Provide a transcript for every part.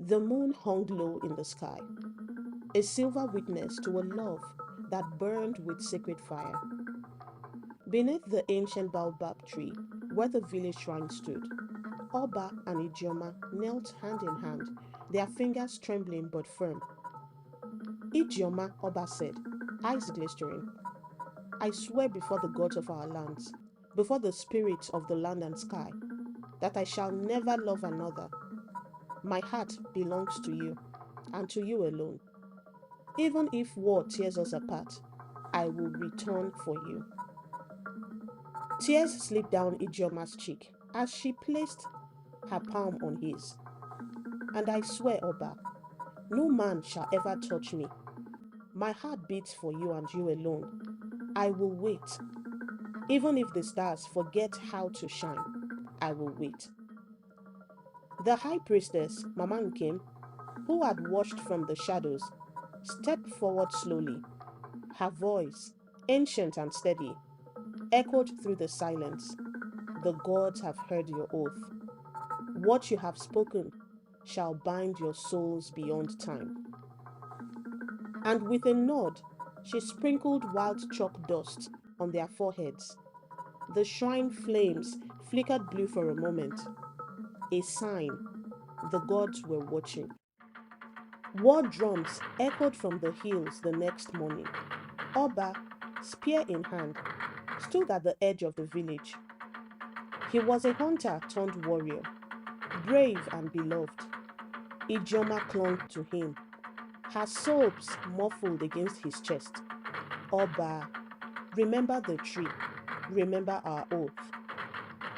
The moon hung low in the sky, a silver witness to a love that burned with sacred fire. Beneath the ancient baobab tree, where the village shrine stood, Oba and Ijeoma knelt hand in hand, their fingers trembling but firm. Ijeoma, Oba said, eyes glittering, I swear before the gods of our lands, before the spirits of the land and sky, that I shall never love another. My heart belongs to you, and to you alone. Even if war tears us apart, I will return for you. Tears slipped down Ijioma's cheek as she placed her palm on his. And I swear, Oba, no man shall ever touch me. My heart beats for you and you alone. I will wait. Even if the stars forget how to shine, I will wait. The high priestess, Mama Nkem, who had watched from the shadows, stepped forward slowly. Her voice, ancient and steady, echoed through the silence. The gods have heard your oath. What you have spoken shall bind your souls beyond time. And with a nod, she sprinkled wild chalk dust on their foreheads. The shrine flames flickered blue for a moment, a sign the gods were watching. War drums echoed from the hills the next morning. Oba, spear in hand, stood at the edge of the village. He was a hunter turned warrior, brave and beloved. Ijoma clung to him, her sobs muffled against his chest. Oba, remember the tree, remember our oath.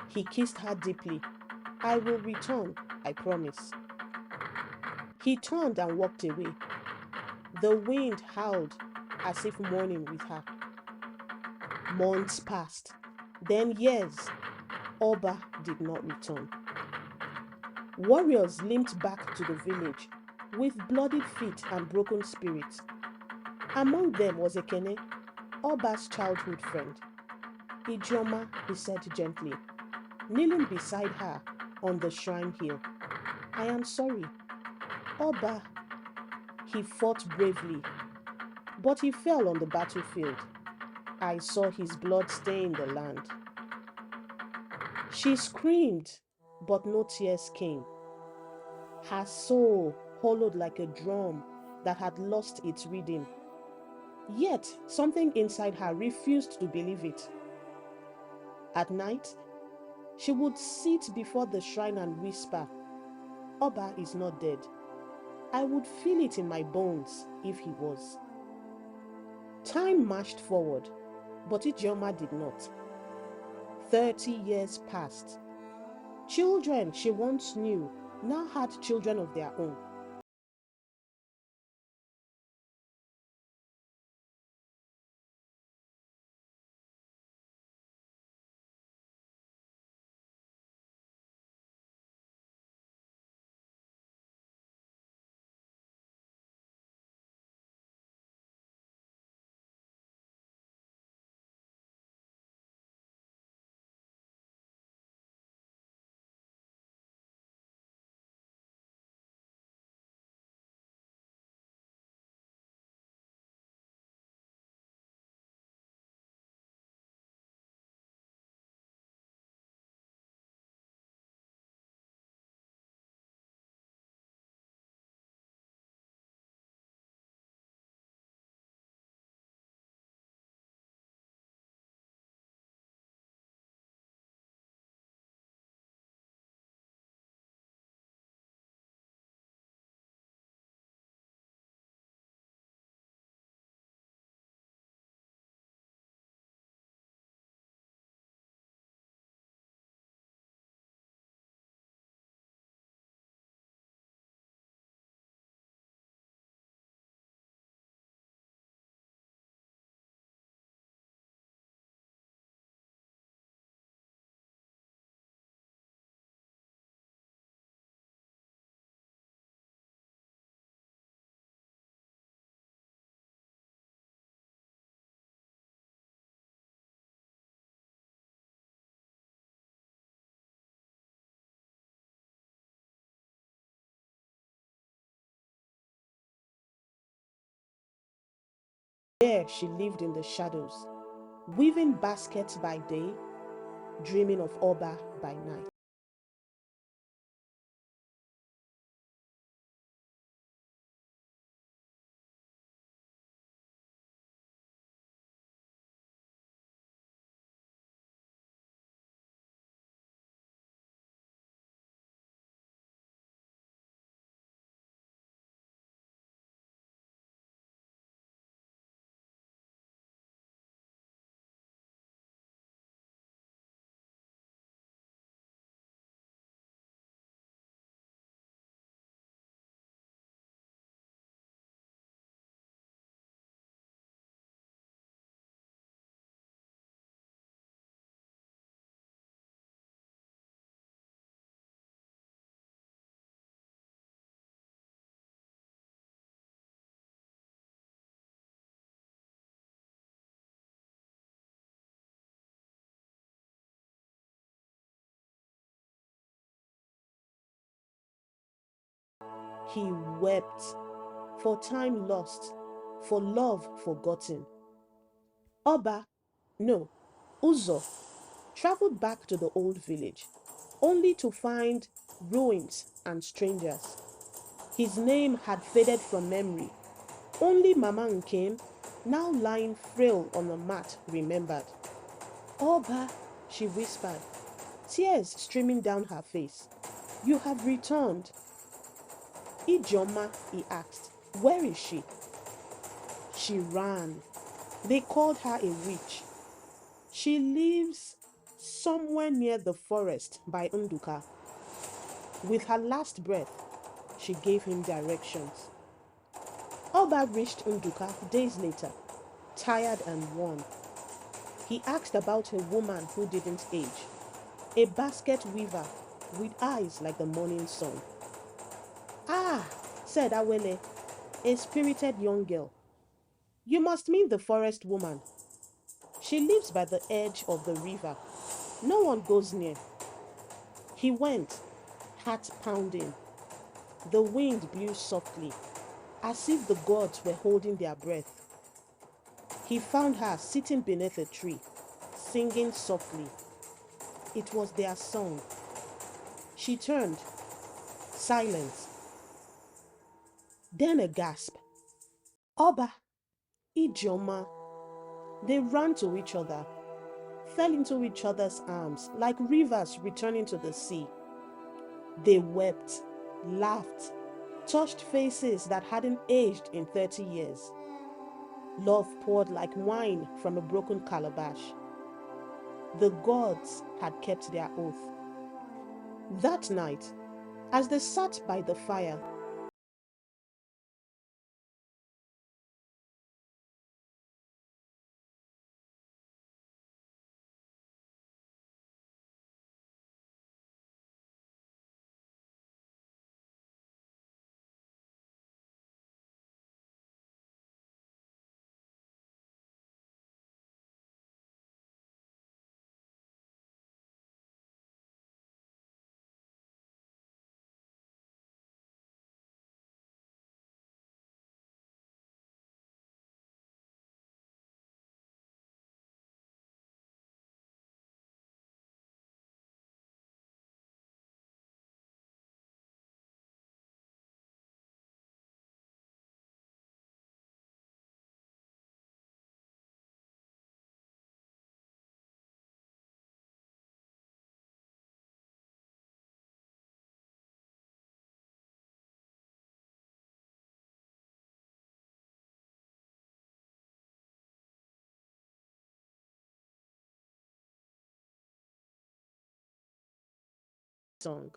He kissed her deeply. I will return, I promise. He turned and walked away. The wind howled as if mourning with her. Months passed, then years. Oba did not return. Warriors limped back to the village with bloodied feet and broken spirits. Among them was Ekene, Oba's childhood friend. Ijeoma, he said gently, kneeling beside her on the shrine hill. I am sorry. Oba, he fought bravely, but he fell on the battlefield. I saw his blood stain the land. She screamed, but no tears came. Her soul hollowed like a drum that had lost its rhythm. Yet something inside her refused to believe it. At night, she would sit before the shrine and whisper, Oba is not dead. I would feel it in my bones if he was. Time marched forward, but Ijeoma did not. 30 years passed. Children she once knew now had children of their own. There she lived in the shadows, weaving baskets by day, dreaming of Oba by night. He wept for time lost, for love forgotten. Oba, no, Uzo, traveled back to the old village, only to find ruins and strangers. His name had faded from memory. Only Mama Nkem, now lying frail on the mat, remembered. Oba, she whispered, tears streaming down her face. You have returned. Ijoma, he asked, where is she? She ran. They called her a witch. She lives somewhere near the forest by Nduka. With her last breath, she gave him directions. Oba reached Nduka days later, tired and worn. He asked about a woman who didn't age, a basket weaver with eyes like the morning sun. Ah, said Awele, a spirited young girl. You must mean the forest woman. She lives by the edge of the river. No one goes near. He went, heart pounding. The wind blew softly, as if the gods were holding their breath. He found her sitting beneath a tree, singing softly. It was their song. She turned, silence. Then a gasp. Oba, Ijoma. They ran to each other, fell into each other's arms like rivers returning to the sea. They wept, laughed, touched faces that hadn't aged in 30 years. Love poured like wine from a broken calabash. The gods had kept their oath. That night, as they sat by the fire, song.